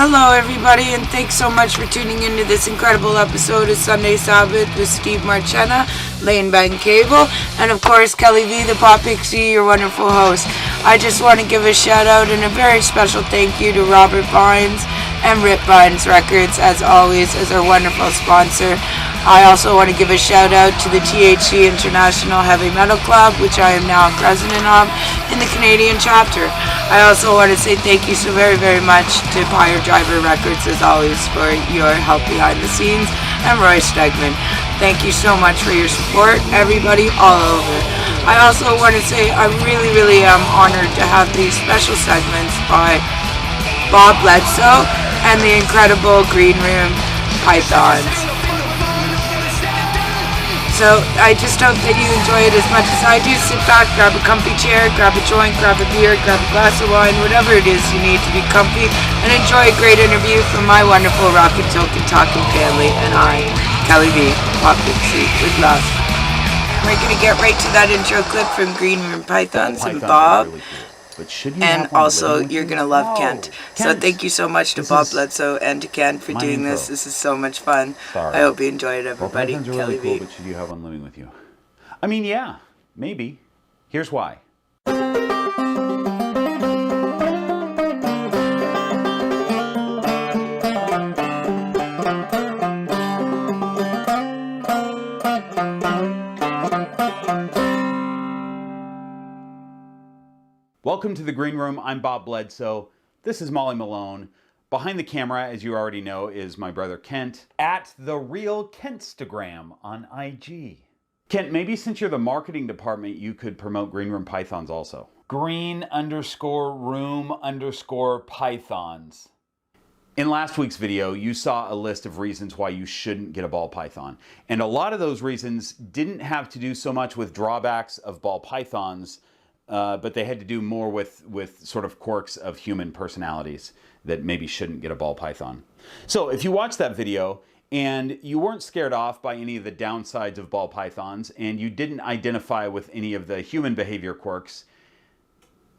Hello, everybody, and thanks so much for tuning into this incredible episode of Sunday Sabbath with Steve Marchena, Lane Bang Cable, and of course, Kelly V, the Pop Pixie, your wonderful host. I just want to give a shout out and a very special thank you to Robert Vines and Rip Vines Records, as always, as our wonderful sponsor. I also want to give a shout out to the THC International Heavy Metal Club, which I am now president of in the Canadian chapter. I also want to say thank you so very, very much to Pyre Driver Records, as always, for your help behind the scenes, and Roy Stegman. Thank you so much for your support, everybody all over. I also want to say I really, really am honored to have these special segments by Bob Bledsoe and the incredible Green Room Pythons. So I just hope that you enjoy it as much as I do. Sit back, grab a comfy chair, grab a joint, grab a beer, grab a glass of wine, whatever it is you need to be comfy, and enjoy a great interview from my wonderful ROCKn, TALKn family and I, Kelly V, Pop Pixie, with love. We're going to get right to that intro clip from Green Room Pythons and Bob. And also, you're going to love Kent. So thank you so much to Bob Bledsoe and to Kent for doing this. This is so much fun. I hope you enjoy it, everybody. Pythons are really cool, but should you have one living with you? I mean, yeah, maybe. Here's why. Welcome to the Green Room. I'm Bob Bledsoe. This is Molly Malone. Behind the camera, as you already know, is my brother Kent at the Real Kentstagram on IG. Kent, maybe since you're the marketing department, you could promote Green Room Pythons also. Green_room_pythons. In last week's video, you saw a list of reasons why you shouldn't get a ball python. And a lot of those reasons didn't have to do so much with drawbacks of ball pythons, but they had to do more with sort of quirks of human personalities that maybe shouldn't get a ball python. So if you watched that video and you weren't scared off by any of the downsides of ball pythons and you didn't identify with any of the human behavior quirks,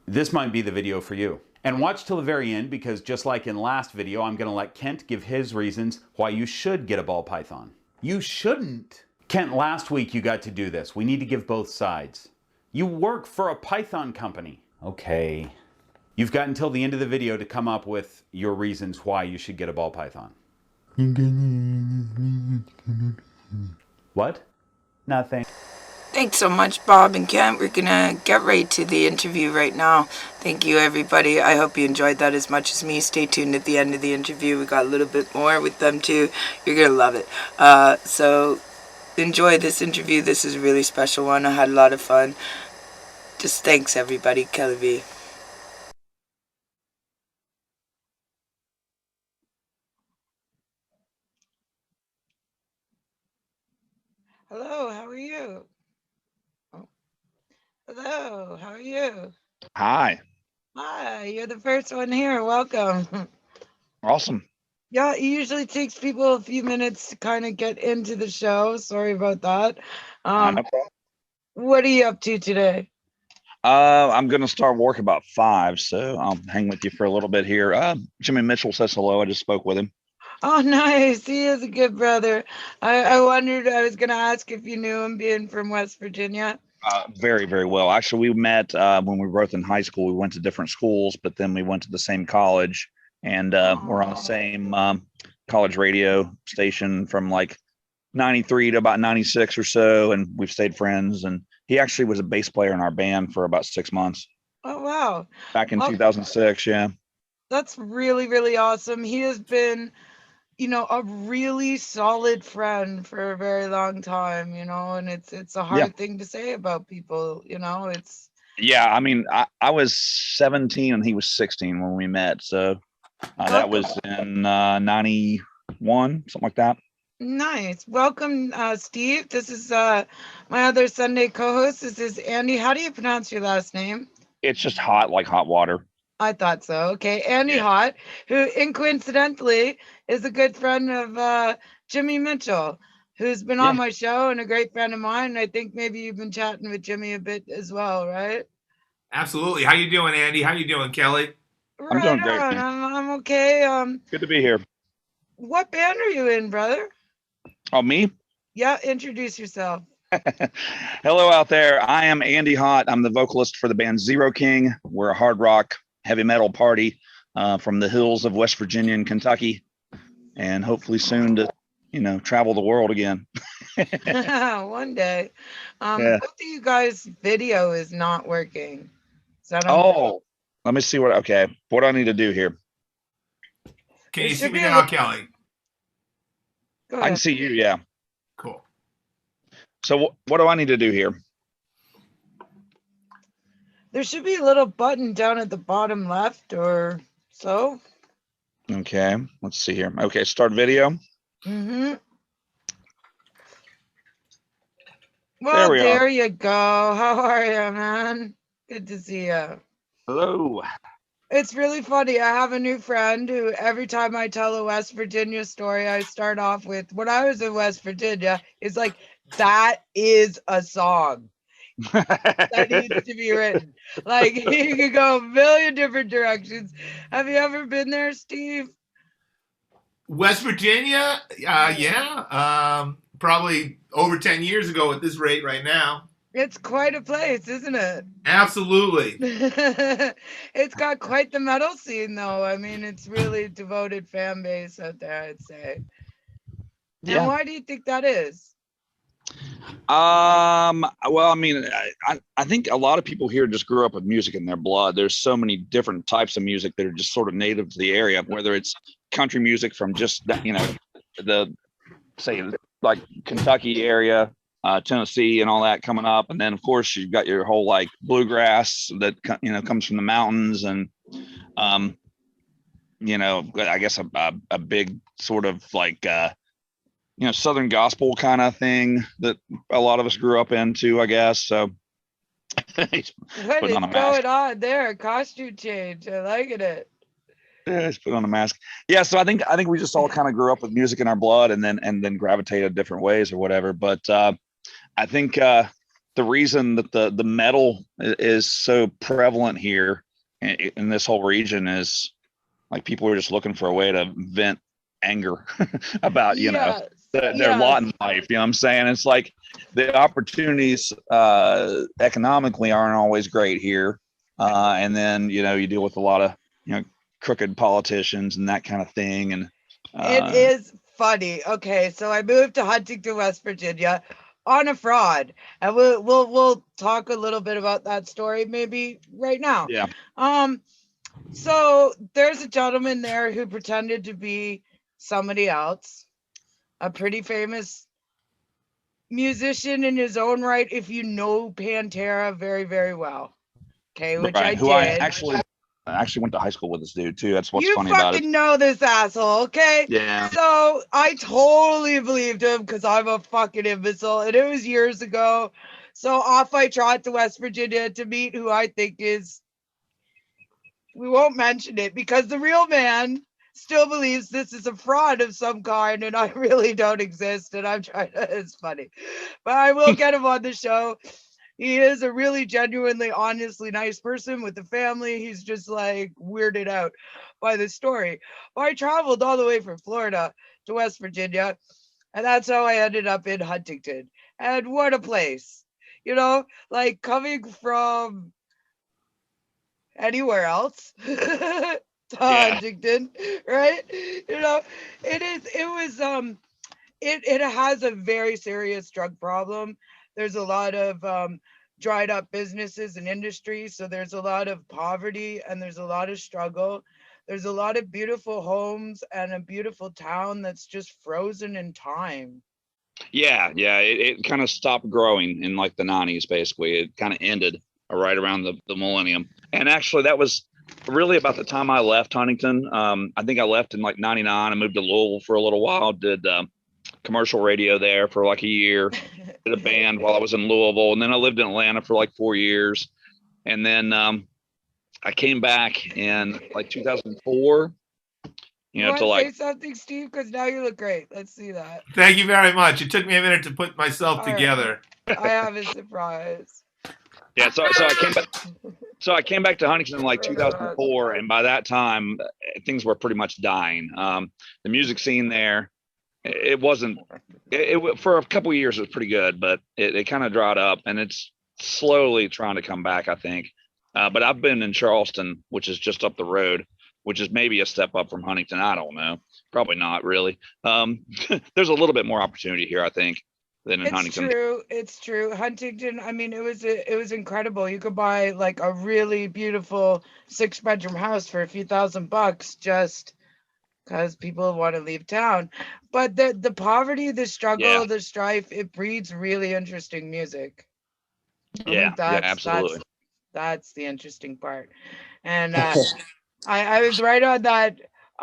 this might be the video for you. And watch till the very end, because just like in last video, I'm going to let Kent give his reasons why you should get a ball python. You shouldn't. Kent, last week you got to do this. We need to give both sides. You work for a python company. Okay. You've got until the end of the video to come up with your reasons why you should get a ball python. What? Nothing. Thanks so much, Bob and Kent. We're going to get right to the interview right now. Thank you, everybody. I hope you enjoyed that as much as me. Stay tuned at the end of the interview. We got a little bit more with them, too. You're going to love it. So enjoy this interview. This is a really special one. I had a lot of fun. Just thanks, everybody. Kelly V. Hello, how are you? Oh. Hello, how are you? Hi. Hi, you're the first one here. Welcome. Awesome. Yeah, it usually takes people a few minutes to kind of get into the show. Sorry about that. No problem. What are you up to today? I'm going to start work about 5, so I'll hang with you for a little bit here. Jimmy Mitchell says hello. I just spoke with him. Oh, nice. He is a good brother. I wondered, I was going to ask if you knew him being from West Virginia. Very, very well. Actually, we met when we were both in high school. We went to different schools, but then we went to the same college, and we're on the same college radio station from like 93 to about 96 or so, and we've stayed friends. And he actually was a bass player in our band for about 6 months. Oh, wow. Back in 2006, yeah. That's really, really awesome. He has been, you know, a really solid friend for a very long time, you know, and it's a hard thing to say about people, you know. It's I mean, I was 17 and he was 16 when we met, so that was in 91, something like that. Nice. Welcome, Steve. This is my other Sunday co-host. This is Andy. How do you pronounce your last name? It's just hot, like hot water. I thought so. Okay. Andy Hot, who coincidentally is a good friend of Jimmy Mitchell, who's been on my show and a great friend of mine. I think maybe you've been chatting with Jimmy a bit as well, right? Absolutely. How you doing, Andy? How you doing, Kelly? I'm doing Right great, on. man. I'm okay. Good to be here. What band are you in, brother? Oh, me? Yeah, introduce yourself. Hello out there. I am Andy Hott. I'm the vocalist for the band ROCKn. We're a hard rock, heavy metal party from the hills of West Virginia and Kentucky, and hopefully soon to, travel the world again. One day. Yeah. Both of you guys' video is not working. Is that on? Oh, let me see okay. What do I need to do here? Can There you see should me be a now, little- Kelly? Go I can ahead. see you, yeah. Cool. So what do I need to do here? There should be a little button down at the bottom left or so. Okay, let's see here. Okay, start video. Mm-hmm. There Well, we are. there you go. How are you, man? Good to see you. Hello. It's really funny. I have a new friend who every time I tell a West Virginia story, I start off with, when I was in West Virginia, it's like, that is a song that needs to be written. Like, you could go a million different directions. Have you ever been there, Steve? West Virginia? Yeah. Probably over 10 years ago at this rate right now. It's quite a place, isn't it? Absolutely. It's got quite the metal scene, though. I mean, it's really devoted fan base out there, I'd say. And Yeah. why do you think that is? Well, I mean, I think a lot of people here just grew up with music in their blood. There's so many different types of music that are just sort of native to the area, whether it's country music from just, the, say, like Kentucky area, Tennessee and all that coming up. And then of course you've got your whole like bluegrass that, comes from the mountains and, I guess a big sort of like, Southern gospel kind of thing that a lot of us grew up into, I guess. So he's What putting is on a mask. going on there? Costume change. I like it. Yeah, he's putting on a mask. Yeah, so I think we just all kind of grew up with music in our blood and then gravitated different ways or whatever. But I think the reason that the metal is so prevalent here in this whole region is like people are just looking for a way to vent anger about their lot in life. You know what I'm saying? It's like the opportunities economically aren't always great here, and then you deal with a lot of crooked politicians and that kind of thing. And It is funny. Okay, so I moved to Huntington, West Virginia on a fraud, and we'll talk a little bit about that story maybe right now. Yeah. So there's a gentleman there who pretended to be somebody else, a pretty famous musician in his own right, if you know Pantera very, very well. Okay, which right. I Who did. I actually went to high school with this dude too. That's what's you funny about it. fucking know this asshole, okay? Yeah. So I totally believed him because I'm a fucking imbecile, and it was years ago. So off I trot to West Virginia to meet who I think is, we won't mention it because the real man still believes this is a fraud of some kind and I really don't exist, and I'm trying to, it's funny. But I will get him on the show. He is a really genuinely, honestly nice person with a family. He's just like weirded out by the story. But I traveled all the way from Florida to West Virginia, and that's how I ended up in Huntington. And what a place, like coming from anywhere else to Huntington, right? It has a very serious drug problem. There's a lot of dried up businesses and industries. So there's a lot of poverty and there's a lot of struggle. There's a lot of beautiful homes and a beautiful town that's just frozen in time. Yeah. It kind of stopped growing in like the 90s, basically. It kind of ended right around the millennium. And actually, that was really about the time I left Huntington. I think I left in like 99. I moved to Louisville for a little while, did commercial radio there for like a year, did a band while I was in Louisville. And then I lived in Atlanta for like 4 years. And then I came back in like 2004. You want to say something, Steve? Because now you look great. Let's see that. Thank you very much. It took me a minute to put myself together. I have a surprise. Yeah, so So I came back to Huntington in like 2004, and by that time, things were pretty much dying. The music scene there, it wasn't. For a couple of years, it was pretty good, but it kind of dried up, and it's slowly trying to come back, I think. But I've been in Charleston, which is just up the road, which is maybe a step up from Huntington. I don't know. Probably not really. There's a little bit more opportunity here, I think, than in Huntington. It's true. Huntington, I mean, it was incredible. You could buy like a really beautiful 6-bedroom house for a few $1,000 just because people want to leave town. But the poverty, the struggle, the strife, it breeds really interesting music. Yeah, absolutely. That's the interesting part. And I was right on that,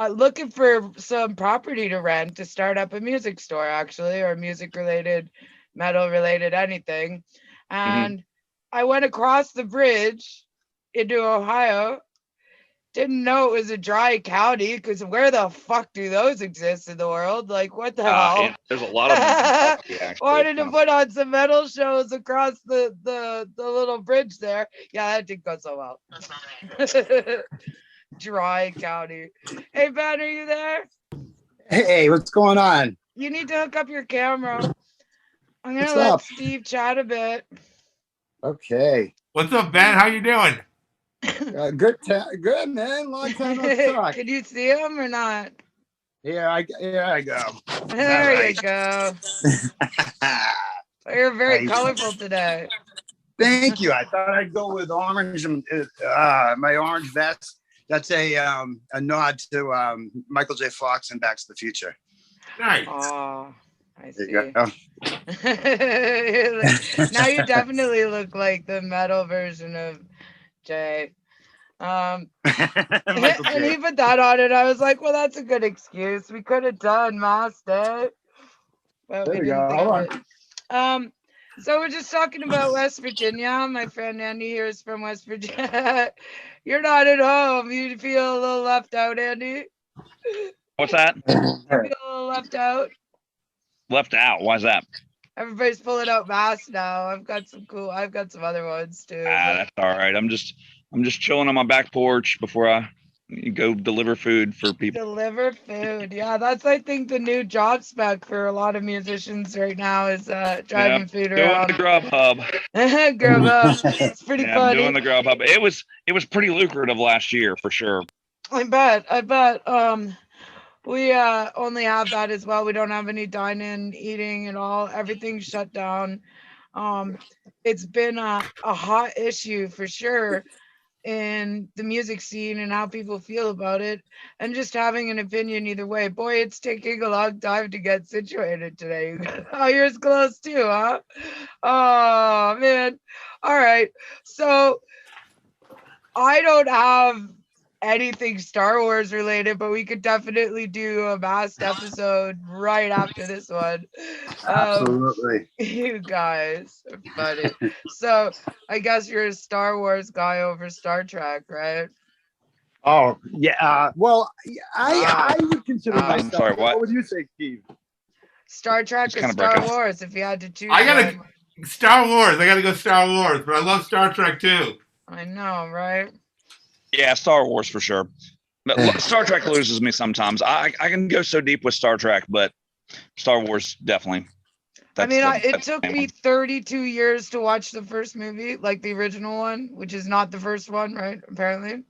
looking for some property to rent to start up a music store, actually, or music related, metal related, anything. And I went across the bridge into Ohio. Didn't know it was a dry county, because where the fuck do those exist in the world? Like, what the hell? There's a lot of them. Actually. Wanted to put on some metal shows across the little bridge there. Yeah, that didn't go so well. Dry county. Hey, Ben, are you there? Hey, what's going on? You need to hook up your camera. I'm gonna let Steve chat a bit. Okay. What's up, Ben? How you doing? Good, man. Long time no talk. Can you see him or not? Here I go. There you go. You're very colorful today. Thank you. I thought I'd go with orange and my orange vest. That's a nod to Michael J. Fox and Back to the Future. Nice. Oh, I see. There you go. Now you definitely look like the metal version of Jay. And he put that on it. I was like, well, that's a good excuse. We could have done Mass Day. But There we you didn't go. think of it. So we're just talking about West Virginia. My friend Andy here is from West Virginia. You're not at home. You feel a little left out, Andy? What's that? You feel a little left out? Left out? Why's that? Everybody's pulling out masks now. I've got some other ones too. That's all right. I'm just chilling on my back porch before I go deliver food for people. Deliver food. Yeah, that's, I think, the new job spec for a lot of musicians right now is driving food around. Doing the Grubhub. Grubhub. It's pretty funny. Doing the Grubhub. It was pretty lucrative last year for sure. I bet. We only have that as well. We don't have any dine-in eating at all. Everything's shut down. It's been a hot issue for sure in the music scene and how people feel about it, and just having an opinion either way. Boy, it's taking a long time to get situated today. Oh, yours close too, huh? Oh man. All right. So I don't have anything Star Wars related, but we could definitely do a masked episode right after this one. Absolutely. You guys are funny. So I guess you're a Star Wars guy over Star Trek, right? Oh yeah. Well, I would consider myself. I'm sorry, what would you say, Steve? Star Trek or Star Wars, if you had to choose. I gotta Star Wars. I gotta go Star Wars, but I love Star Trek too. I know, right? Yeah, Star Wars for sure. But Star Trek loses me sometimes. I can go so deep with Star Trek, but Star Wars definitely. It took me 32 years to watch the first movie, like the original one, which is not the first one, right? Apparently.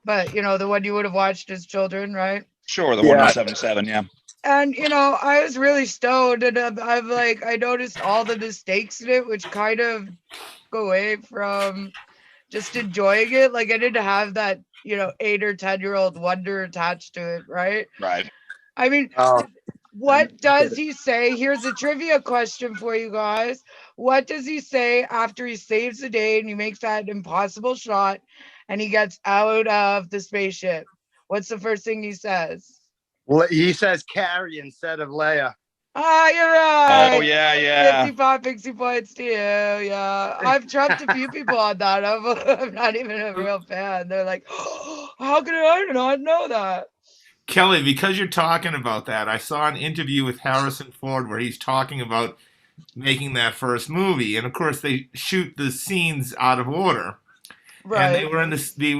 But, the one you would have watched as children, right? Sure, the one in 77, yeah. And, I was really stoned, and I noticed all the mistakes in it, which kind of go away from just enjoying it. Like, I didn't have that, 8 or 10-year-old wonder attached to it, right? Right. I mean, what does he say? Here's a trivia question for you guys. What does he say after he saves the day and he makes that impossible shot and he gets out of the spaceship? What's the first thing he says? Well, he says Carrie instead of Leia. Ah, you're right. Oh, yeah. 55 pixie points to you. Yeah. I've trumped a few people on that. I'm not even a real fan. They're like, oh, how could I not know that? Kelly, because you're talking about that, I saw an interview with Harrison Ford where he's talking about making that first movie. And of course, they shoot the scenes out of order. and they Right. were in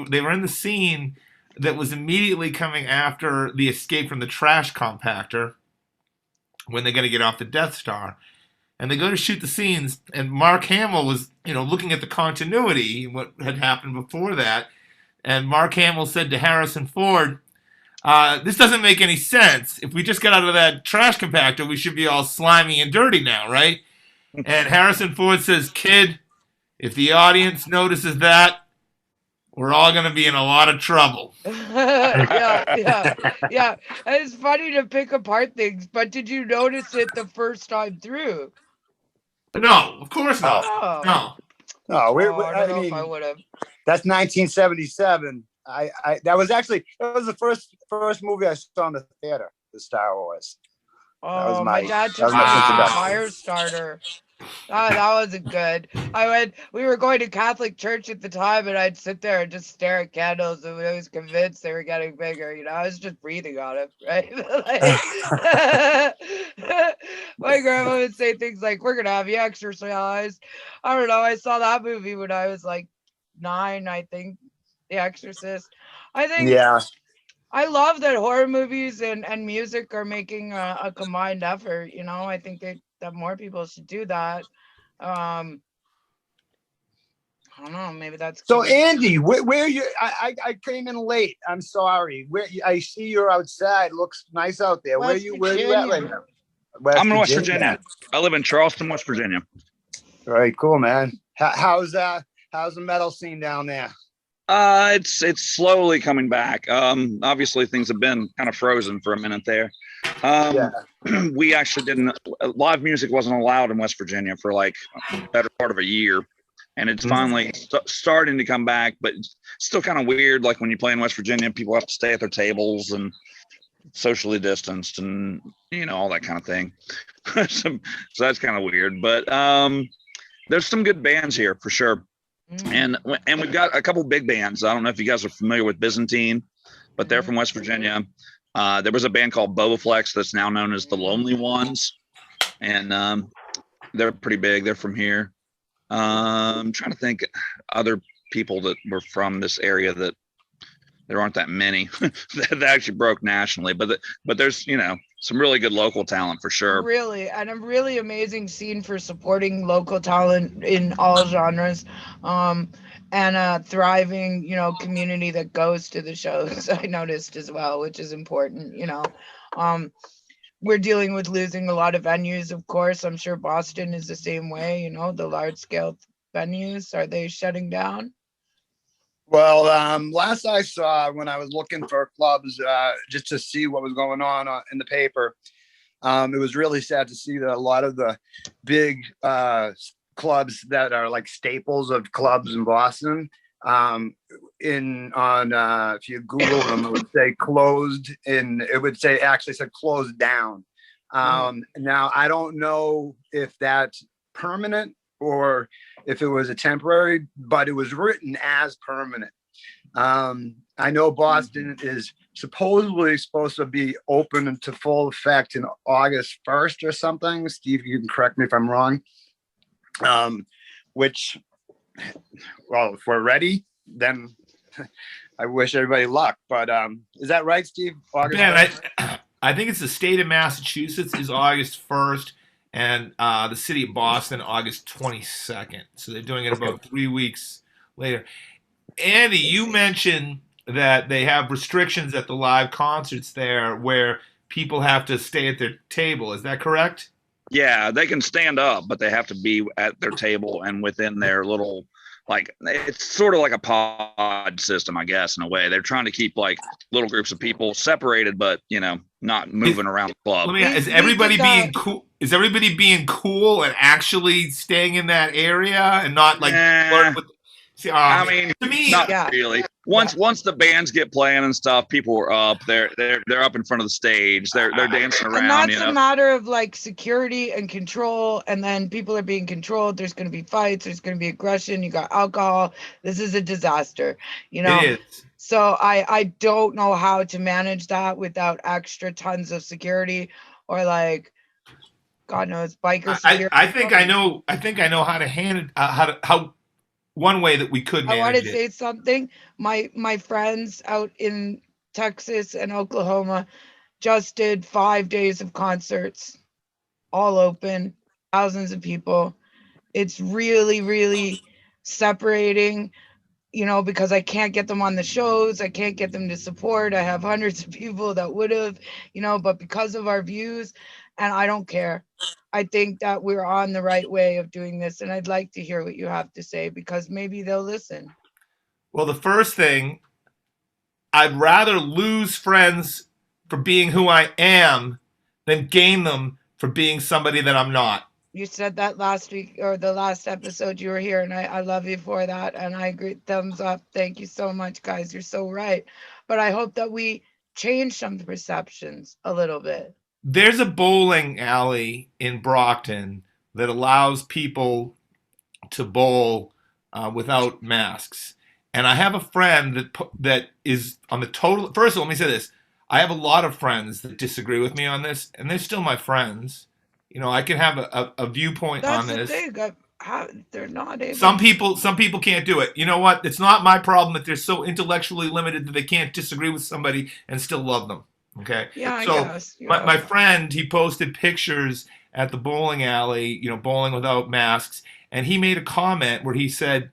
they were in the scene that was immediately coming after the escape from the trash compactor when they're going to get off the Death Star. And they go to shoot the scenes, and Mark Hamill was, looking at the continuity, what had happened before that. And Mark Hamill said to Harrison Ford, this doesn't make any sense. If we just got out of that trash compactor, we should be all slimy and dirty now, right? And Harrison Ford says, kid, if the audience notices that, we're all going to be in a lot of trouble. Yeah. It's funny to pick apart things, but did you notice it the first time through? No, of course not. Oh. No. No, I don't know if I would have. That's 1977. That was the first movie I saw in the theater, the Star Wars. Oh, my dad took me to Firestarter. Oh, that wasn't good. We were going to Catholic church at the time, and I'd sit there and just stare at candles, and I was convinced they were getting bigger. I was just breathing on it, right? My grandma would say things like, we're going to have you exorcised. I don't know. I saw that movie when I was like 9, I think, The Exorcist. I think. Yeah. I love that horror movies and music are making a combined effort. I think that more people should do that. I don't know. Maybe that's so. Andy, where you? I came in late. I'm sorry. Where I see you're outside. Looks nice out there. Where you at right now? I'm in West Virginia. I live in Charleston, West Virginia. All right, cool, man. How's the metal scene down there? It's slowly coming back. Obviously things have been kind of frozen for a minute there. We actually live music wasn't allowed in West Virginia for like a better part of a year, and it's finally starting to come back, but it's still kind of weird. Like when you play in West Virginia, people have to stay at their tables and socially distanced and all that kind of thing. So that's kind of weird, but there's some good bands here for sure. And we've got a couple big bands. I don't know if you guys are familiar with Byzantine, but they're from West Virginia. There was a band called Bobaflex that's now known as the Lonely Ones, and they're pretty big. They're from here. I'm trying to think other people that were from this area that there aren't that many that actually broke nationally, but there's some really good local talent for sure. Really, and a really amazing scene for supporting local talent in all genres, and a thriving community that goes to the shows. I noticed as well, which is important. We're dealing with losing a lot of venues, of course. I'm sure Boston is the same way. The large scale venues, are they shutting down? Well, last I saw when I was looking for clubs, just to see what was going on in the paper, it was really sad to see that a lot of the big clubs that are like staples of clubs in Boston, if you Google them, it would say closed, and it would say closed down. Now I don't know if that's permanent or if it was a temporary, but it was written as permanent. I know Boston is supposedly supposed to be open to full effect in August 1st or something. Steve, you can correct me if I'm wrong. Which, well, if we're ready, then I wish everybody luck. But is that right, Steve? August 1st? I think it's the state of Massachusetts is August 1st. And the city of Boston, August 22nd. So they're doing it about 3 weeks later. Andy, you mentioned that they have restrictions at the live concerts there where people have to stay at their table. Is that correct? Yeah, they can stand up, but they have to be at their table and within their little, it's sort of like a pod system, I guess, in a way. They're trying to keep like little groups of people separated, but not moving around the club. Is everybody being cool? Is everybody being cool and actually staying in that area and not like? I mean, to me, not really. Once the bands get playing and stuff, people are up. They're up in front of the stage. They're dancing around. And that's a matter of like security and control. And then people are being controlled. There's going to be fights. There's going to be aggression. You got alcohol. This is a disaster. It is. So I don't know how to manage that without extra tons of security or like, God knows, biker security. I think I know how to handle how one way that we could I want manage to it. say something. My friends out in Texas and Oklahoma just did 5 days of concerts, all open, thousands of people. It's really, really separating, because I can't get them on the shows. I can't get them to support. I have hundreds of people that would have, but because of our views, and I don't care. I think that we're on the right way of doing this. And I'd like to hear what you have to say because maybe they'll listen. Well, the first thing, I'd rather lose friends for being who I am than gain them for being somebody that I'm not. You said that last week or the last episode you were here, and I love you for that. And I agree. Thumbs up. Thank you so much, guys. You're so right. But I hope that we change some perceptions a little bit. There's a bowling alley in Brockton that allows people to bowl without masks. And I have a friend that is on the total. First of all, let me say this. I have a lot of friends that disagree with me on this, and they're still my friends. I can have a viewpoint on this. That's the thing. They're not able. Some people can't do it. You know what? It's not my problem that they're so intellectually limited that they can't disagree with somebody and still love them. Okay. Yeah, I so guess. my friend, he posted pictures at the bowling alley, bowling without masks, and he made a comment where he said,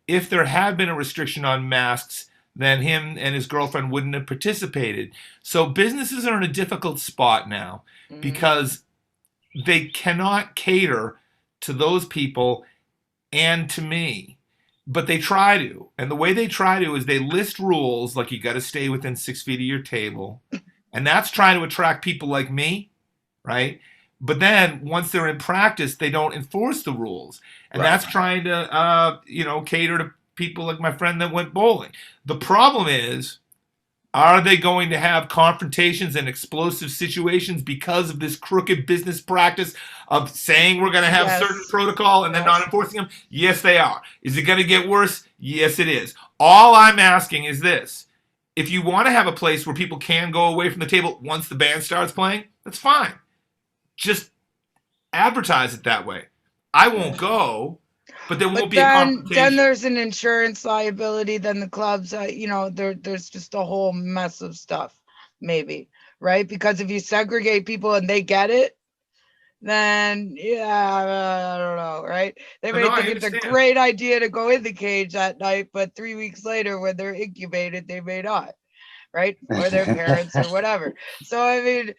if there had been a restriction on masks, then him and his girlfriend wouldn't have participated. So businesses are in a difficult spot now because they cannot cater to those people and to me, but they try to. And the way they try to is they list rules like you got to stay within 6 feet of your table. And that's trying to attract people like me, right? But then once they're in practice, they don't enforce the rules. And that's trying to, cater to people like my friend that went bowling. The problem is, are they going to have confrontations and explosive situations because of this crooked business practice of saying we're going to have certain protocol and then not enforcing them? Yes, they are. Is it going to get worse? Yes, it is. All I'm asking is this. If you want to have a place where people can go away from the table once the band starts playing, that's fine. Just advertise it that way. I won't go, but there won't be a confrontation. Then there's an insurance liability. Then the clubs, there's just a whole mess of stuff, maybe, right? Because if you segregate people and they get it, then I don't know, right? They may think it's a great idea to go in the cage that night, but 3 weeks later, when they're incubated, they may not, right? Or their parents or whatever. So I mean,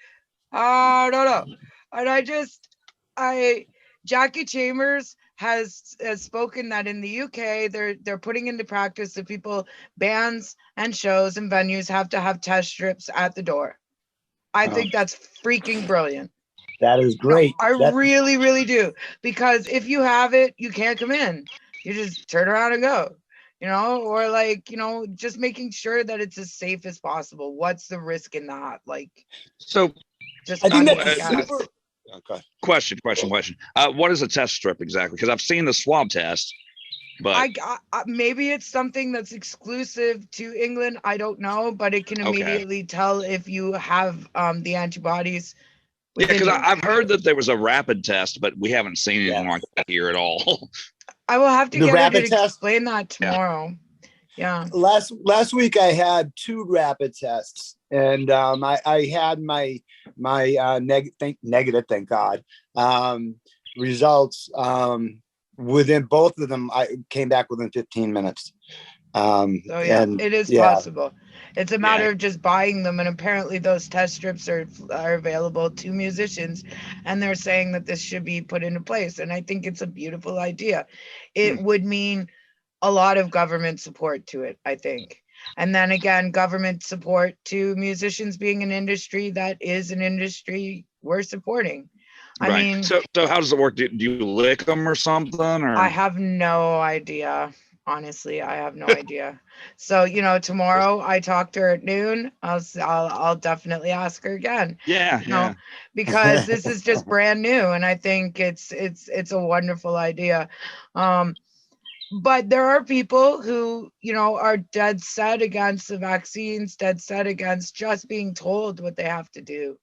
I don't know. And Jackie Chambers has spoken that in the UK they're putting into practice that bands and shows and venues have to have test strips at the door. I think that's freaking brilliant. That is great. I really, really do. Because if you have it, you can't come in. You just turn around and go. Or just making sure that it's as safe as possible. What's the risk in that? Just I think that okay. Question. What is a test strip exactly? Because I've seen the swab test, but maybe it's something that's exclusive to England. I don't know, but it can immediately tell if you have the antibodies. Yeah, because I've heard that there was a rapid test, but we haven't seen anything like that here at all. I will have to get her to explain that tomorrow. Yeah. Last week I had 2 rapid tests, and I had my negative, thank God, results. Within both of them, I came back within 15 minutes. It is possible. It's a matter of just buying them, and apparently those test strips are available to musicians, and they're saying that this should be put into place. And I think it's a beautiful idea. It would mean a lot of government support to it, I think. And then again, government support to musicians being an industry that is an industry we're supporting. I mean, so how does it work? Do you lick them or something? Or I have no idea. Honestly, I have no idea. So, tomorrow I talk to her at noon. I'll definitely ask her again. Yeah. Because this is just brand new, and I think it's a wonderful idea. But there are people who, are dead set against the vaccines, dead set against just being told what they have to do.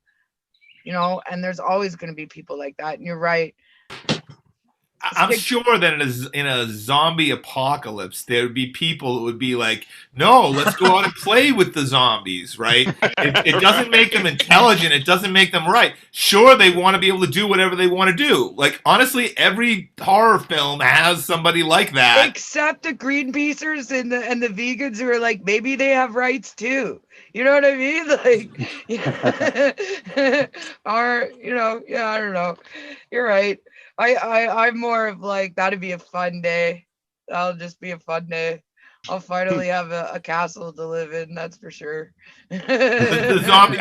And there's always going to be people like that. And you're right. I'm sure that in a zombie apocalypse, there would be people that would be like, no, let's go out and play with the zombies, right? It doesn't make them intelligent. It doesn't make them right. Sure, they want to be able to do whatever they want to do. Like, honestly, every horror film has somebody like that. Except the Greenpeacers and the vegans who are like, maybe they have rights too. You know what I mean? Like, or, yeah, I don't know. You're right. I'm more of like, that'd be a fun day. That'll just be a fun day. I'll finally have a castle to live in, that's for sure. The zombie,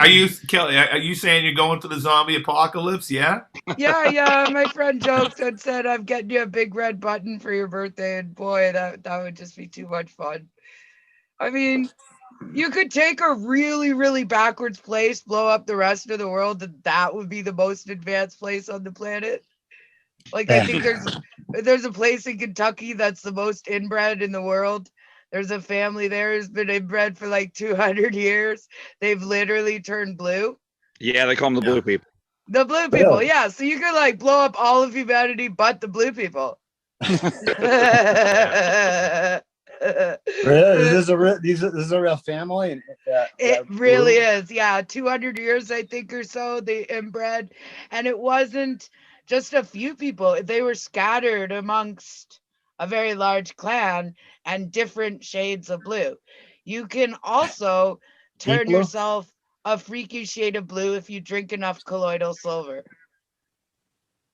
Kelly, are you saying you're going for the zombie apocalypse? Yeah? Yeah. My friend joked and said, I'm getting you a big red button for your birthday. And boy, that would just be too much fun. I mean, you could take a really, really backwards place, blow up the rest of the world, and that would be the most advanced place on the planet. Like, I think there's a place in Kentucky that's the most inbred in the world. There's a family there who's been inbred for like 200 years. They've literally turned blue. Yeah, they call them the blue people. The blue people, yeah. So you could like blow up all of humanity but the blue people. Really? This is a real family? It really is, yeah. 200 years, I think, or so, they inbred. And it wasn't just a few people. They were scattered amongst a very large clan and different shades of blue. You can also turn yourself a freaky shade of blue if you drink enough colloidal silver.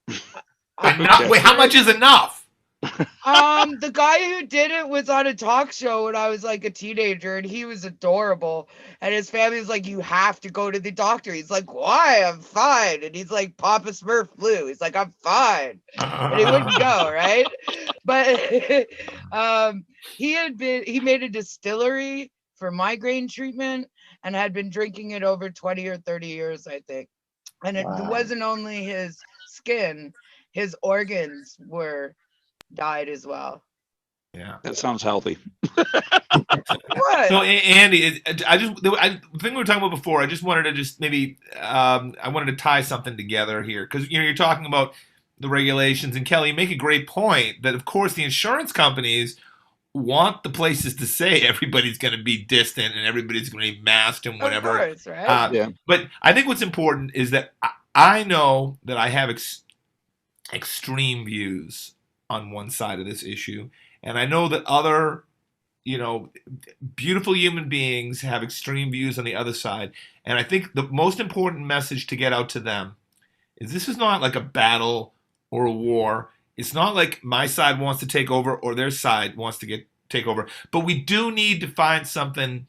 Wait, how much is enough? The guy who did it was on a talk show when I was like a teenager, and he was adorable. And his family was like, "You have to go to the doctor." He's like, "Why? I'm fine." And he's like, "Papa Smurf flu." He's like, "I'm fine," and he wouldn't go, right? But he made a distillery for migraine treatment and had been drinking it over 20 or 30 years, I think. And it wasn't only his skin, his organs died as well. Yeah, that sounds healthy. What? So, Andy, the thing we were talking about before, I just wanted to maybe I wanted to tie something together here, because you're talking about the regulations, and Kelly, you make a great point that of course the insurance companies want the places to say everybody's going to be distant and everybody's going to be masked and whatever. Of course, right? Yeah. But I think what's important is that I know that I have extreme views on one side of this issue, and I know that other, beautiful human beings have extreme views on the other side. And I think the most important message to get out to them is this is not like a battle or a war. It's not like my side wants to take over or their side wants to take over. But we do need to find something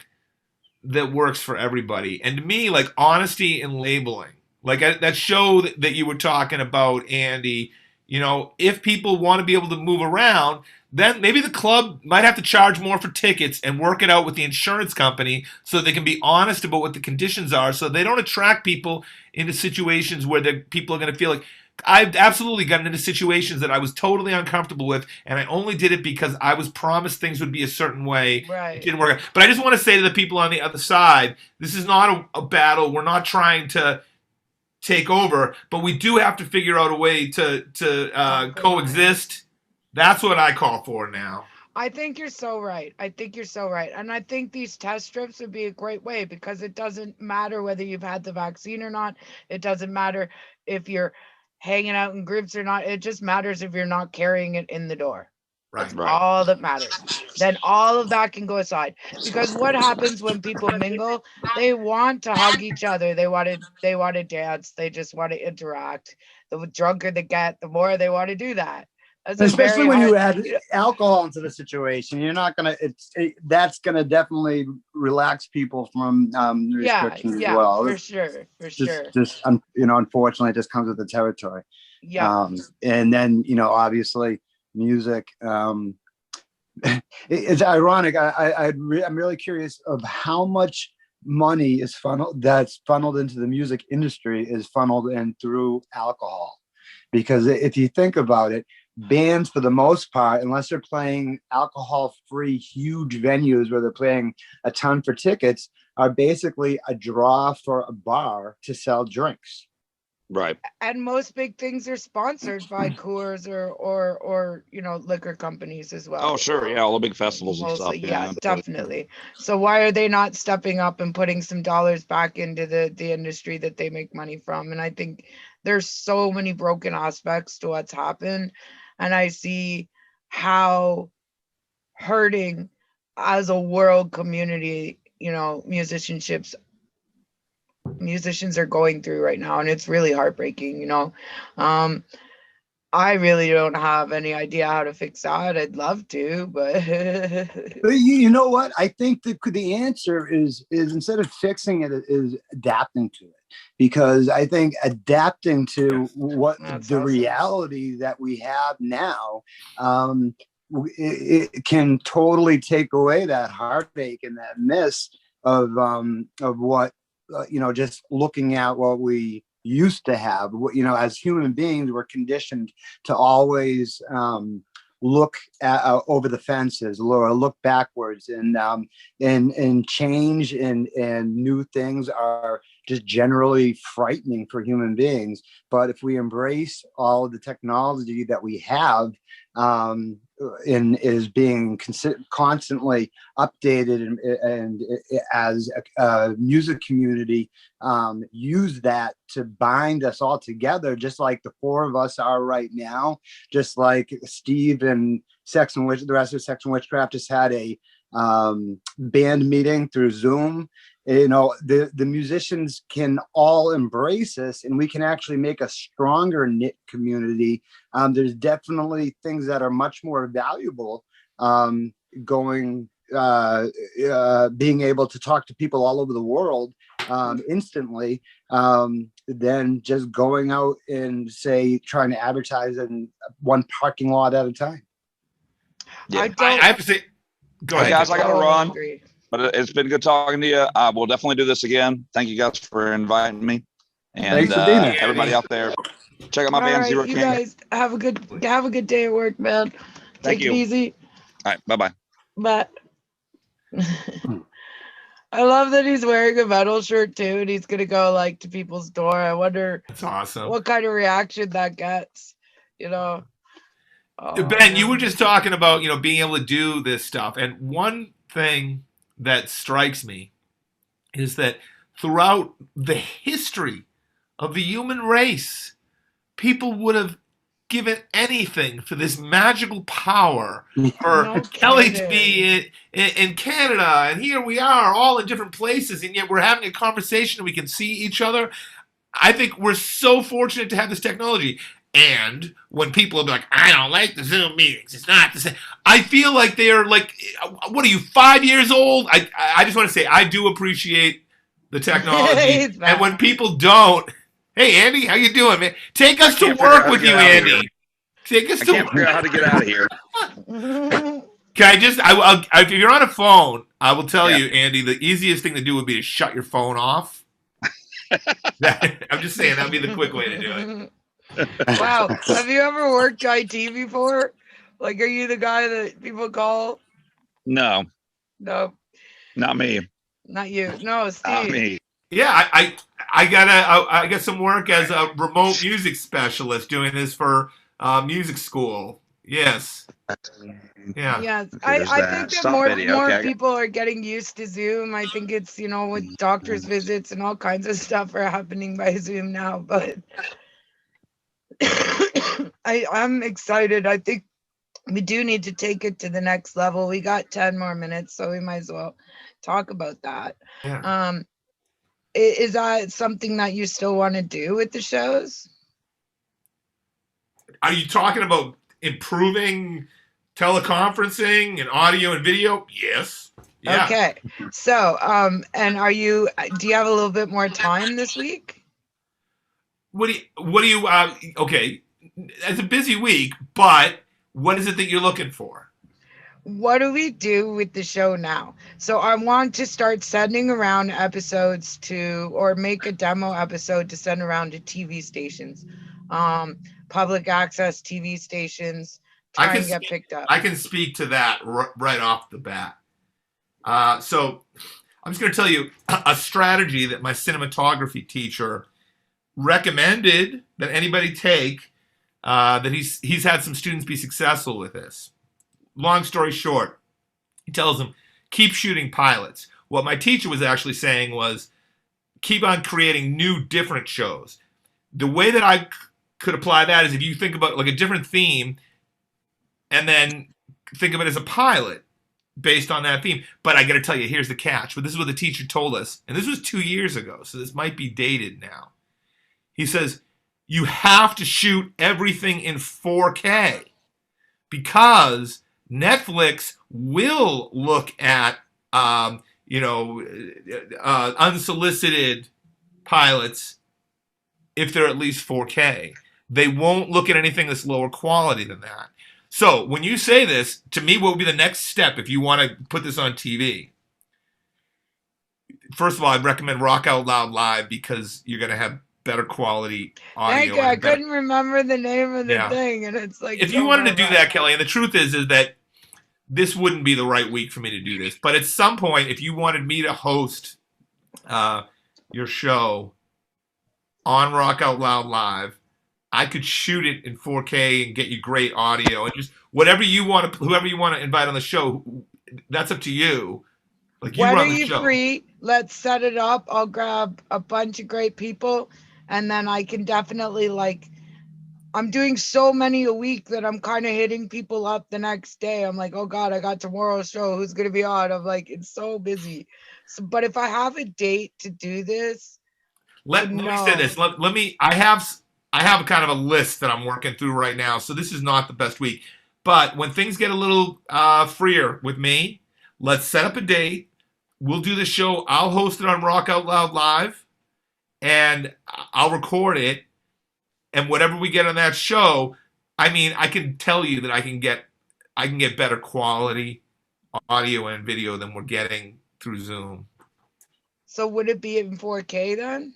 that works for everybody. And to me, like honesty in labeling, like that show that you were talking about, Andy, if people want to be able to move around, then maybe the club might have to charge more for tickets and work it out with the insurance company so they can be honest about what the conditions are, so they don't attract people into situations where people are going to feel like, I've absolutely gotten into situations that I was totally uncomfortable with, and I only did it because I was promised things would be a certain way. Right. It didn't work out. But I just want to say to the people on the other side, this is not a battle. We're not trying to take over, but we do have to figure out a way to coexist. That's what I call for now. I think you're so right. And I think these test strips would be a great way, because it doesn't matter whether you've had the vaccine or not. It doesn't matter if you're hanging out in groups or not. It just matters if you're not carrying it in the door. Right. That's all that matters. Then all of that can go aside. Because what happens when people mingle? They want to hug each other. They want to dance. They just want to interact. The drunker they get, the more they want to do that. Especially when you add alcohol into the situation, you're not gonna. That's gonna definitely relax people from restrictions as well. For sure. Just unfortunately, it just comes with the territory. Yeah. And then obviously music. It's ironic. I'm really curious of how much money is funneled into the music industry is funneled in through alcohol, because if you think about it, bands for the most part, unless they're playing alcohol-free huge venues where they're paying a ton for tickets, are basically a draw for a bar to sell drinks. Right. And most big things are sponsored by Coors or liquor companies as well. Oh, sure. Yeah, all the big festivals and Mostly, stuff. yeah, definitely. So why are they not stepping up and putting some dollars back into the industry that they make money from? And I think there's so many broken aspects to what's happened, and I see how hurting as a world community, musicians are going through right now, and it's really heartbreaking. I really don't have any idea how to fix that. I'd love to, but But you know what? I think the answer is instead of fixing it is adapting to it, because I think adapting to what That's the awesome. reality that we have now, it can totally take away that heartache and that miss of what just looking at what we used to have. As human beings, we're conditioned to always look at, over the fences, or look backwards, and change and new things are just generally frightening for human beings. But if we embrace all of the technology that we have, and is being constantly updated, and as a music community, use that to bind us all together, just like the four of us are right now, just like Steve and the rest of Sex and Witchcraft just had a band meeting through Zoom. The musicians can all embrace us, and we can actually make a stronger knit community. There's definitely things that are much more valuable, being able to talk to people all over the world instantly, than just going out and trying to advertise in one parking lot at a time. Yeah. I have to say, go ahead, guys. I got to run. Agree. But it's been good talking to you. We'll definitely do this again. Thank you guys for inviting me. And Thanks for being there. everybody out there, check out my band, All Zero right, you King. guys have a good day at work, man. Thank Take you. it easy. All right. Bye-bye. But I love that he's wearing a metal shirt too, and he's gonna go to people's door. I wonder that's awesome. what kind of reaction that gets. Oh, Ben, you were just talking about being able to do this stuff, and one thing that strikes me is that throughout the history of the human race, people would have given anything for this magical power, for No Kelly to kidding. be in Canada, and here we are all in different places, and yet we're having a conversation and we can see each other. I think we're so fortunate to have this technology. And when people will be like, I don't like the Zoom meetings, it's not the same. I feel like they're like, what are you, 5 years old? I just want to say, I do appreciate the technology. And when people don't, hey, Andy, how you doing, man? Take us to work with you, Andy. Take us to work. I can't figure out how to get out of here. Can I just, if you're on a phone, I will tell you, Andy, the easiest thing to do would be to shut your phone off. I'm just saying, that would be the quick way to do it. Wow. Have you ever worked IT before? Are you the guy that people call? No, No, not me. not you. No, Steve. Not me. Yeah, I got some work as a remote music specialist doing this for music school. Yes. Yeah. Yes, Okay, there's I that. think that Stop more video. Okay, I got- people are getting used to Zoom. I think it's with doctor's visits and all kinds of stuff are happening by Zoom now. But I'm excited. I think we do need to take it to the next level. We got 10 more minutes, so we might as well talk about that. Yeah. Is that something that you still want to do with the shows? Are you talking about improving teleconferencing and audio and video? Yes. Yeah. Okay. So, and do you have a little bit more time this week? Okay, it's a busy week, but what is it that you're looking for? What do we do with the show now? So I want to start sending around episodes or make a demo episode to send around to TV stations, public access TV stations, try and get picked up. I can speak to that right off the bat. So I'm just going to tell you a strategy that my cinematography teacher recommended that anybody take. That he's had some students be successful with this. Long story short, he tells them, keep shooting pilots. What my teacher was actually saying was, keep on creating new, different shows. The way that I could apply that is if you think about like a different theme and then think of it as a pilot based on that theme. But I got to tell you, here's the catch. But this is what the teacher told us. And this was 2 years ago, so this might be dated now. He says, you have to shoot everything in 4K because Netflix will look at, unsolicited pilots if they're at least 4K. They won't look at anything that's lower quality than that. So when you say this, to me, what would be the next step if you want to put this on TV? First of all, I'd recommend Rock Out Loud Live because you're going to have better quality audio. Thank you. I couldn't remember the name of the thing, and it's like. If you wanted to do that, Kelly, and the truth is that this wouldn't be the right week for me to do this. But at some point, if you wanted me to host your show on Rock Out Loud Live, I could shoot it in 4K and get you great audio, and just whoever you want to invite on the show, that's up to you. Like you when run are the you show. free? Let's set it up. I'll grab a bunch of great people, and then I can definitely I'm doing so many a week that I'm kind of hitting people up the next day. I'm like, oh God, I got tomorrow's show. Who's gonna be on? I'm like, it's so busy. So, but if I have a date to do this, let me say this. Let me. I have a kind of a list that I'm working through right now. So this is not the best week, but when things get a little freer with me, let's set up a date. We'll do the show. I'll host it on Rock Out Loud Live, and I'll record it. And whatever we get on that show, I mean, I can tell you that I can get better quality audio and video than we're getting through Zoom. So would it be in 4K then?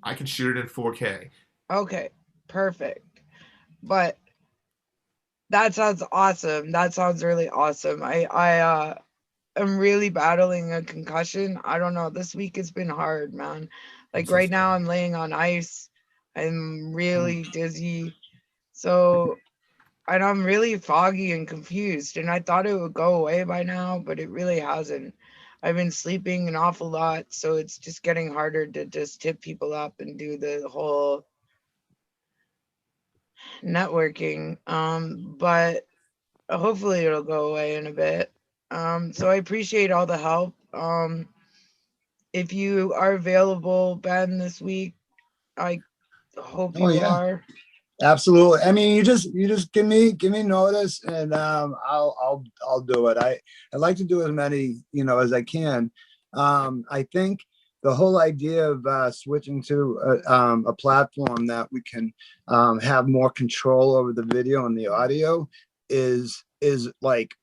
I can shoot it in 4K. Okay, perfect. But that sounds awesome. That sounds really awesome. I am really battling a concussion. I don't know. This week has been hard, man. Like right now I'm laying on ice. I'm really dizzy. So, and I'm really foggy and confused. And I thought it would go away by now, but it really hasn't. I've been sleeping an awful lot. So it's just getting harder to just tip people up and do the whole networking. But hopefully it'll go away in a bit. So I appreciate all the help. If you are available, Ben, this week, I hope you are. Absolutely. I mean, you just give me notice, and I'll do it. I'd like to do as many as I can. I think the whole idea of switching to a platform that we can have more control over the video and the audio is like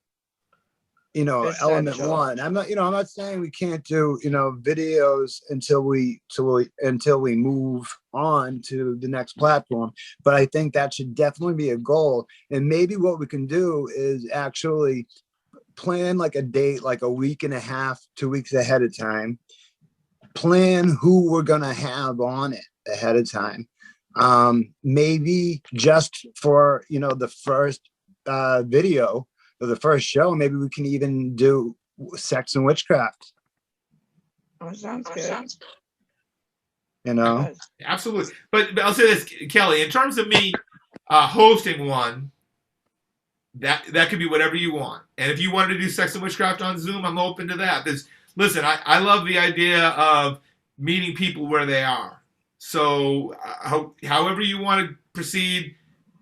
element one. I'm not saying we can't do videos until we move on to the next platform, but I think that should definitely be a goal. And maybe what we can do is actually plan like a date, like a week and a half, 2 weeks ahead of time. Plan who we're gonna have on it ahead of time. Maybe just for the first video, the first show, maybe we can even do sex and witchcraft. Oh, sounds good. Absolutely. But I'll say this, Kelly, in terms of me hosting one, that could be whatever you want. And if you wanted to do sex and witchcraft on Zoom, I'm open to that. Listen, I love the idea of meeting people where they are. So however you want to proceed,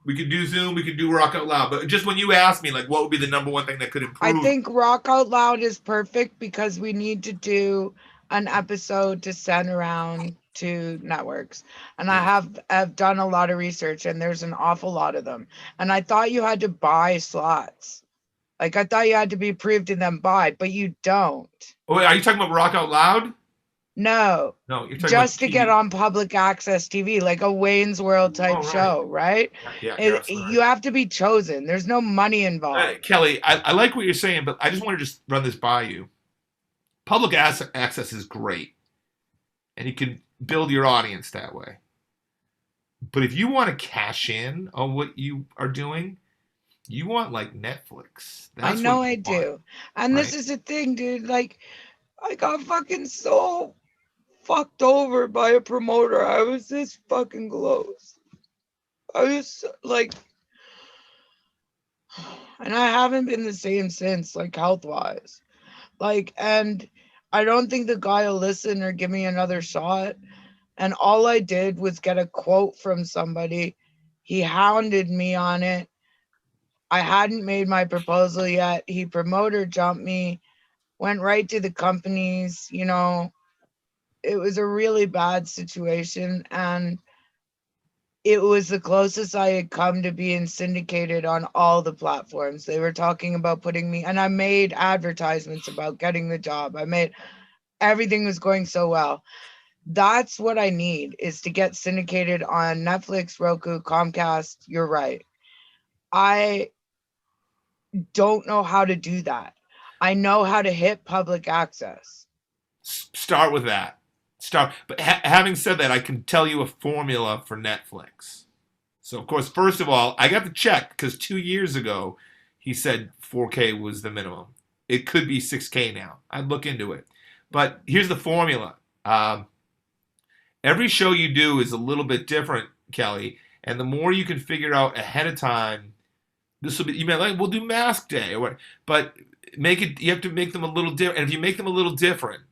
we could do Zoom, we could do Rock Out Loud. But just when you asked me, what would be the number one thing that could improve? I think Rock Out Loud is perfect because we need to do an episode to send around to networks. And I have done a lot of research, and there's an awful lot of them. And I thought you had to buy slots. I thought you had to be approved and then buy, but you don't. Oh, wait, are you talking about Rock Out Loud? No, you're talking just about to get on public access TV, like a Wayne's World type show, right? Yeah, you have to be chosen. There's no money involved. Kelly, I like what you're saying, but I just want to just run this by you. Public access is great, and you can build your audience that way. But if you want to cash in on what you are doing, you want like Netflix. I That's know what I you want, do. And this right? is the thing, dude. Like, I got fucking so fucked over by a promoter. I was this fucking close. I was like, and I haven't been the same since, like, health wise. Like, and I don't think the guy will listen or give me another shot. And all I did was get a quote from somebody. He hounded me on it. I hadn't made my proposal yet. He promoter jumped me, went right to the companies. You know, it was a really bad situation. And it was the closest I had come to being syndicated on all the platforms. They were talking about putting me, and I made advertisements about getting the job. Everything was going so well. That's what I need, is to get syndicated on Netflix, Roku, Comcast. You're right. I don't know how to do that. I know how to hit public access. Start with that. But having said that, I can tell you a formula for Netflix. So, of course, first of all, I got to check because 2 years ago he said 4K was the minimum. It could be 6K now. I'd look into it. But here's the formula. Every show you do is a little bit different, Kelly. And the more you can figure out ahead of time, this will be, you may like, we'll do Mask Day or what, but you have to make them a little different. And if you make them a little different,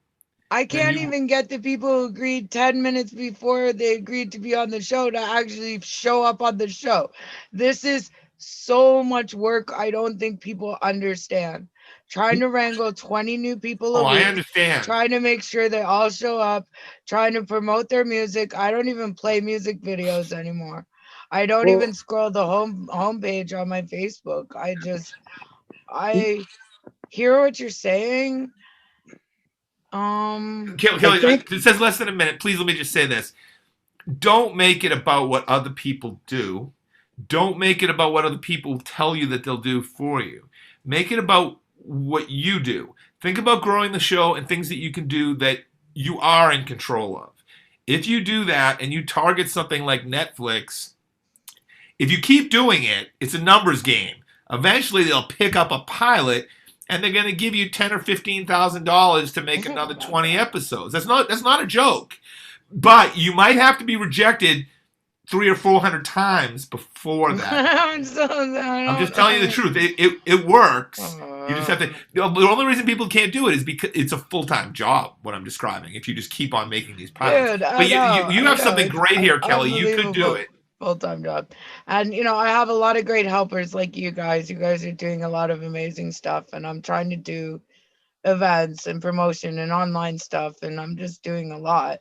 I can't even get the people who agreed 10 minutes before they agreed to be on the show to actually show up on the show. This is so much work. I don't think people understand. Trying to wrangle 20 new people a week. I understand. Trying to make sure they all show up. Trying to promote their music. I don't even play music videos anymore. I don't even scroll the homepage on my Facebook. I hear what you're saying. Kelly, it says less than a minute. Please let me just say this. Don't make it about what other people do. Don't make it about what other people tell you that they'll do for you. Make it about what you do. Think about growing the show and things that you can do that you are in control of. If you do that and you target something like Netflix, if you keep doing it, it's a numbers game. Eventually they'll pick up a pilot and they're going to give you $10,000 or $15,000 to make another 20 episodes. That's not a joke. But you might have to be rejected 300 or 400 times before that. I'm just telling you the truth. It works. You just have to. The only reason people can't do it is because it's a full-time job. What I'm describing. If you just keep on making these pilots, dude, but you have something great here, Kelly. You could do it. Full-time job. And I have a lot of great helpers like you guys. You guys are doing a lot of amazing stuff, and I'm trying to do events and promotion and online stuff, and I'm just doing a lot.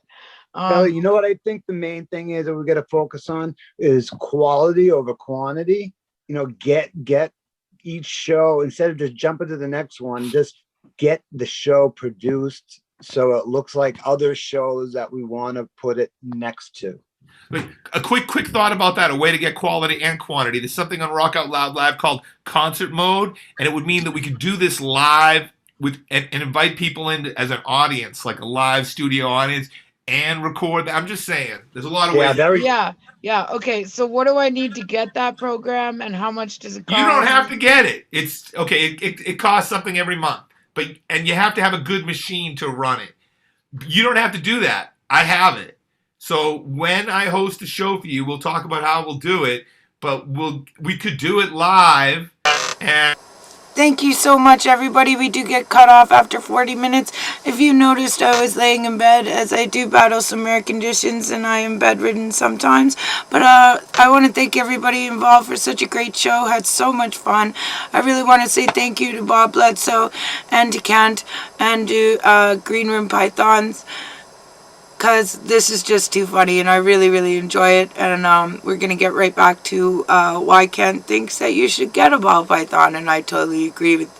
Kelly, you know what I think the main thing is that we got to focus on is quality over quantity. Get each show, instead of just jumping to the next one, just get the show produced so it looks like other shows that we want to put it next to. A quick thought about that, a way to get quality and quantity. There's something on Rock Out Loud Live called concert mode, and it would mean that we could do this live and invite people in as an audience, like a live studio audience, and record that. I'm just saying, there's a lot of ways. Yeah. Okay, so what do I need to get that program, and how much does it cost? You don't have to get it. It's okay. It costs something every month, and you have to have a good machine to run it. You don't have to do that. I have it. So when I host a show for you, we'll talk about how we'll do it, but we could do it live. And thank you so much, everybody. We do get cut off after 40 minutes. If you noticed, I was laying in bed as I do battle some air conditions, and I am bedridden sometimes. But I want to thank everybody involved for such a great show. Had so much fun. I really want to say thank you to Bob Bledsoe and to Kent and to Green Room Pythons, because this is just too funny, and I really, really enjoy it. And we're going to get right back to why Kent thinks that you should get a ball python, and I totally agree with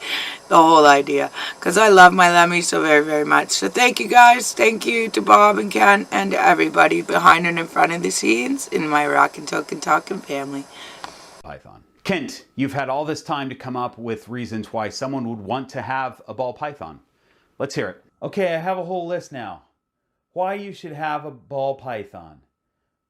the whole idea, because I love my Lemmy so very, very much. So thank you, guys. Thank you to Bob and Kent and to everybody behind and in front of the scenes in my ROCKn TALKn family. Python. Kent, you've had all this time to come up with reasons why someone would want to have a ball python. Let's hear it. Okay, I have a whole list now. Why you should have a ball python.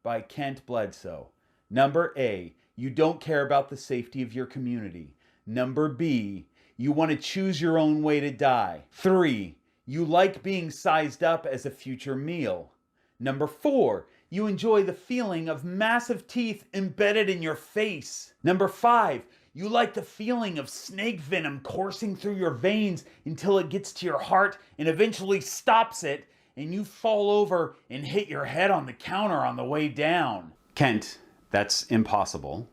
by Kent Bledsoe. Number A, you don't care about the safety of your community. Number B, you want to choose your own way to die. 3, you like being sized up as a future meal. Number 4, you enjoy the feeling of massive teeth embedded in your face. Number 5, you like the feeling of snake venom coursing through your veins until it gets to your heart and eventually stops it, and you fall over and hit your head on the counter on the way down. Kent, that's impossible.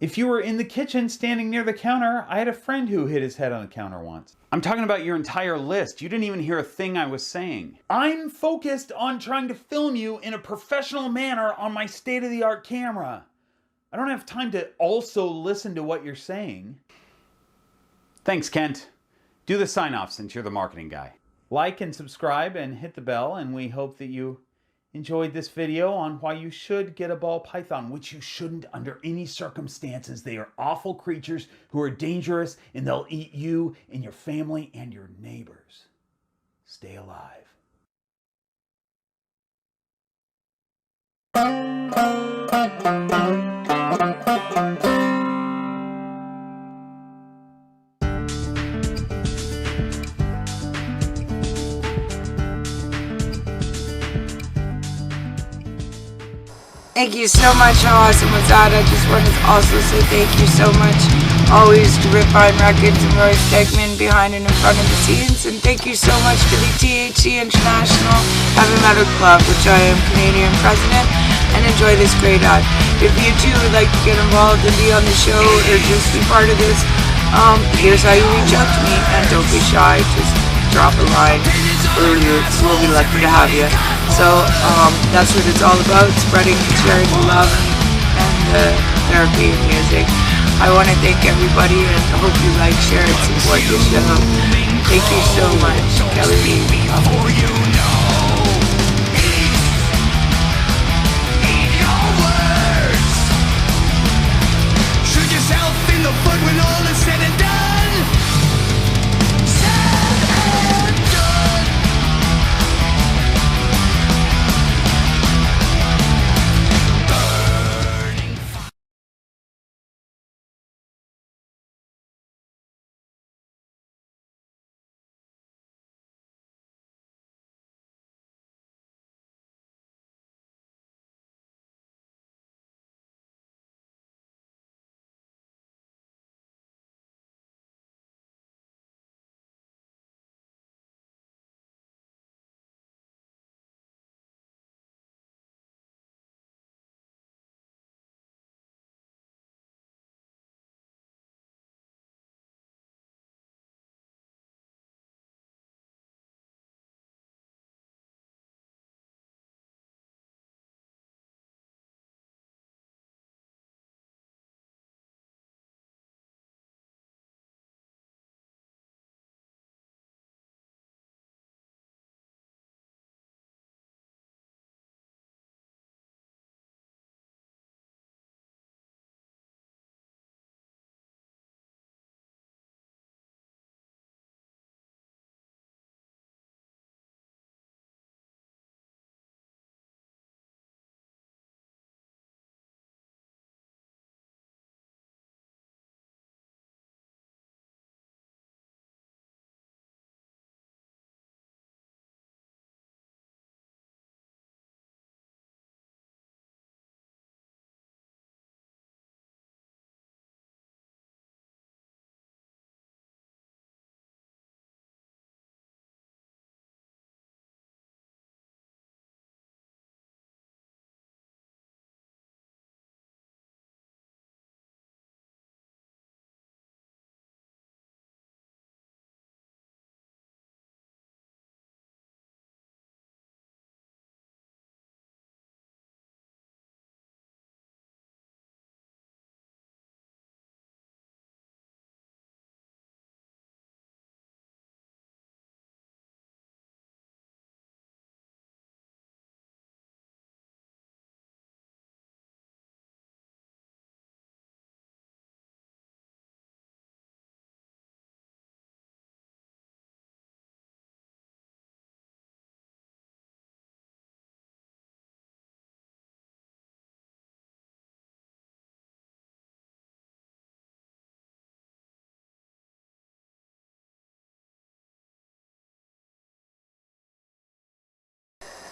If you were in the kitchen standing near the counter, I had a friend who hit his head on the counter once. I'm talking about your entire list. You didn't even hear a thing I was saying. I'm focused on trying to film you in a professional manner on my state-of-the-art camera. I don't have time to also listen to what you're saying. Thanks, Kent. Do the sign-off since you're the marketing guy. Like and subscribe and hit the bell, and we hope that you enjoyed this video on why you should get a ball python, which you shouldn't under any circumstances. They are awful creatures who are dangerous, and they'll eat you and your family and your neighbors. Stay alive. Thank you so much. How awesome was that? I just wanted to also say thank you so much always to Rip Vine Records and Roy Stegman behind and in front of the scenes. And thank you so much to the THC International Heavy Metal Club, which I am Canadian president, and enjoy this great ad. If you too would like to get involved and be on the show or just be part of this, here's how you reach out to me. And don't be shy, just drop a line. We'll be lucky to have you. So that's what it's all about, spreading and sharing the love and therapy and music. I want to thank everybody and I hope you like, share, and support the show. Thank you so much, Kelly.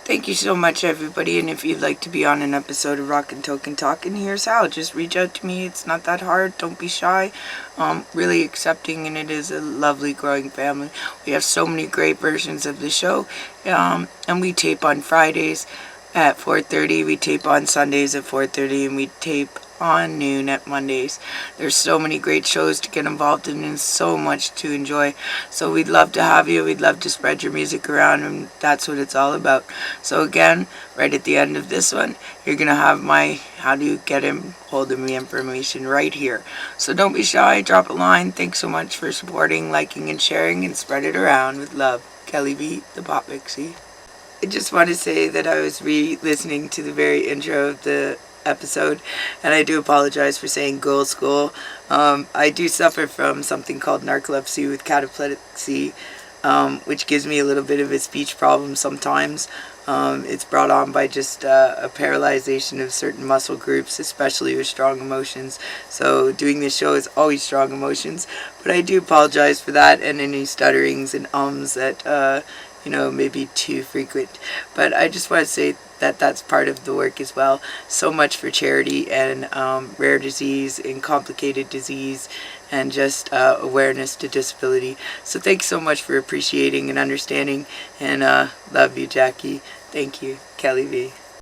Thank you so much, everybody. And if you'd like to be on an episode of ROCKn, TALKn, here's how. Just reach out to me. It's not that hard. Don't be shy. Really accepting, and it is a lovely growing family. We have so many great versions of the show. And we tape on Fridays at 4:30. We tape on Sundays at 4:30, and we tape on noon at Mondays. There's so many great shows to get involved in and so much to enjoy. So we'd love to have you. We'd love to spread your music around, and that's what it's all about. So again, right at the end of this one, you're going to have my how do you get hold of me information right here. So don't be shy. Drop a line. Thanks so much for supporting, liking, and sharing, and spread it around with love. Kelly V, the Pop Pixie. I just want to say that I was re-listening to the very intro of the episode, and I do apologize for saying girl school. I do suffer from something called narcolepsy with cataplexy, which gives me a little bit of a speech problem sometimes. It's brought on by just a paralyzation of certain muscle groups, especially with strong emotions. So doing this show is always strong emotions, but I do apologize for that and any stutterings and ums that may be too frequent. But I just want to say that that's part of the work as well. So much for charity and rare disease and complicated disease and just awareness to disability. So thanks so much for appreciating and understanding, and love you, Jackie. Thank you, Kelly V.